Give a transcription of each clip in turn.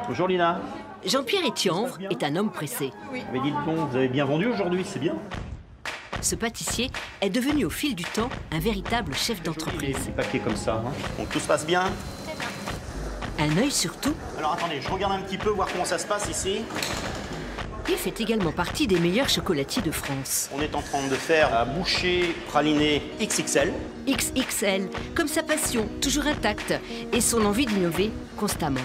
Bonjour Lina. Jean-Pierre Etienvre est un homme pressé. Mais dites donc, vous avez bien vendu aujourd'hui, c'est bien. Ce pâtissier est devenu au fil du temps un véritable chef d'entreprise. Ces papiers comme ça, hein. Donc tout se passe bien. Un œil sur tout. Alors attendez, je regarde un petit peu, voir comment ça se passe ici. Il fait également partie des meilleurs chocolatiers de France. On est en train de faire un boucher praliné XXL. XXL, comme sa passion, toujours intacte, et son envie d'innover constamment.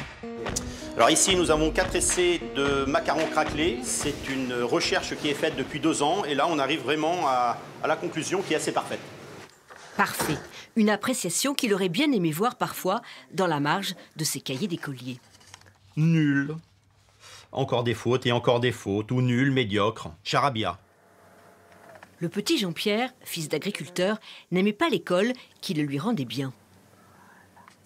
Alors ici, nous avons 4 essais de macarons craquelés. C'est une recherche qui est faite depuis 2 ans. Et là, on arrive vraiment à la conclusion qui est assez parfaite. Parfait. Une appréciation qu'il aurait bien aimé voir parfois dans la marge de ses cahiers d'écolier. Nul. Encore des fautes et encore des fautes. Ou nul, médiocre. Charabia. Le petit Jean-Pierre, fils d'agriculteur, n'aimait pas l'école qui le lui rendait bien.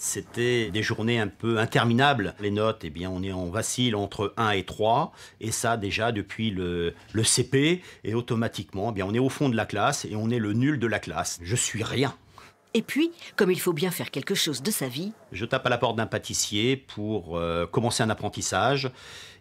C'était des journées un peu interminables. Les notes, eh bien, on vacille entre 1 et 3. Et ça, déjà, depuis le CP. Et automatiquement, eh bien, on est au fond de la classe et on est le nul de la classe. Je suis rien. Et puis, comme il faut bien faire quelque chose de sa vie... Je tape à la porte d'un pâtissier pour commencer un apprentissage.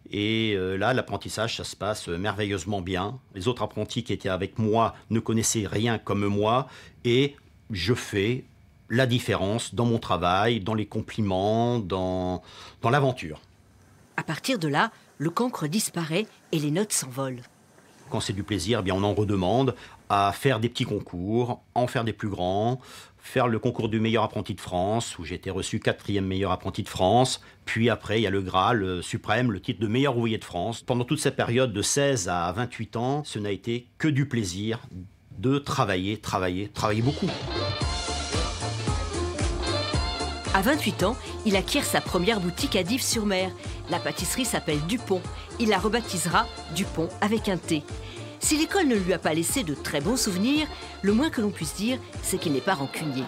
Et là, l'apprentissage, ça se passe merveilleusement bien. Les autres apprentis qui étaient avec moi ne connaissaient rien comme moi. Et je fais la différence dans mon travail, dans les compliments, dans l'aventure. À partir de là, le cancre disparaît et les notes s'envolent. Quand c'est du plaisir, eh bien on en redemande à faire des petits concours, en faire des plus grands, faire le concours du meilleur apprenti de France, où j'ai été reçu 4e meilleur apprenti de France. Puis après, il y a le Graal suprême, le titre de meilleur ouvrier de France. Pendant toute cette période de 16 à 28 ans, ce n'a été que du plaisir de travailler beaucoup. À 28 ans, il acquiert sa première boutique à Dives-sur-Mer. La pâtisserie s'appelle Dupont. Il la rebaptisera Dupont avec un T. Si l'école ne lui a pas laissé de très bons souvenirs, le moins que l'on puisse dire, c'est qu'il n'est pas rancunier.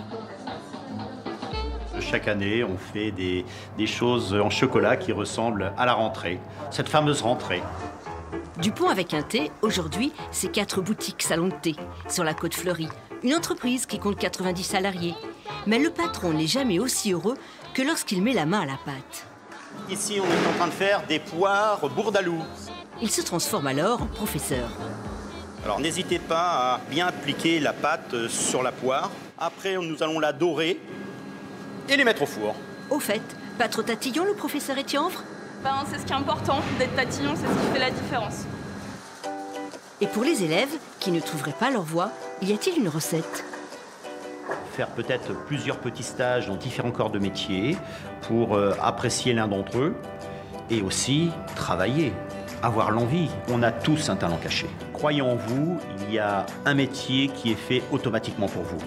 Chaque année, on fait des choses en chocolat qui ressemblent à la rentrée, cette fameuse rentrée. Dupont avec un T, aujourd'hui, c'est 4 boutiques salons de thé sur la côte fleurie. Une entreprise qui compte 90 salariés. Mais le patron n'est jamais aussi heureux que lorsqu'il met la main à la pâte. Ici, on est en train de faire des poires bourdaloue. Il se transforme alors en professeur. Alors n'hésitez pas à bien appliquer la pâte sur la poire. Après, nous allons la dorer et les mettre au four. Au fait, pas trop tatillon le professeur Etienvre? C'est ce qui est important, d'être tatillon, c'est ce qui fait la différence. Et pour les élèves qui ne trouveraient pas leur voie, y a-t-il une recette? Faire peut-être plusieurs petits stages dans différents corps de métier pour apprécier l'un d'entre eux et aussi travailler, avoir l'envie. On a tous un talent caché. Croyez en vous, il y a un métier qui est fait automatiquement pour vous.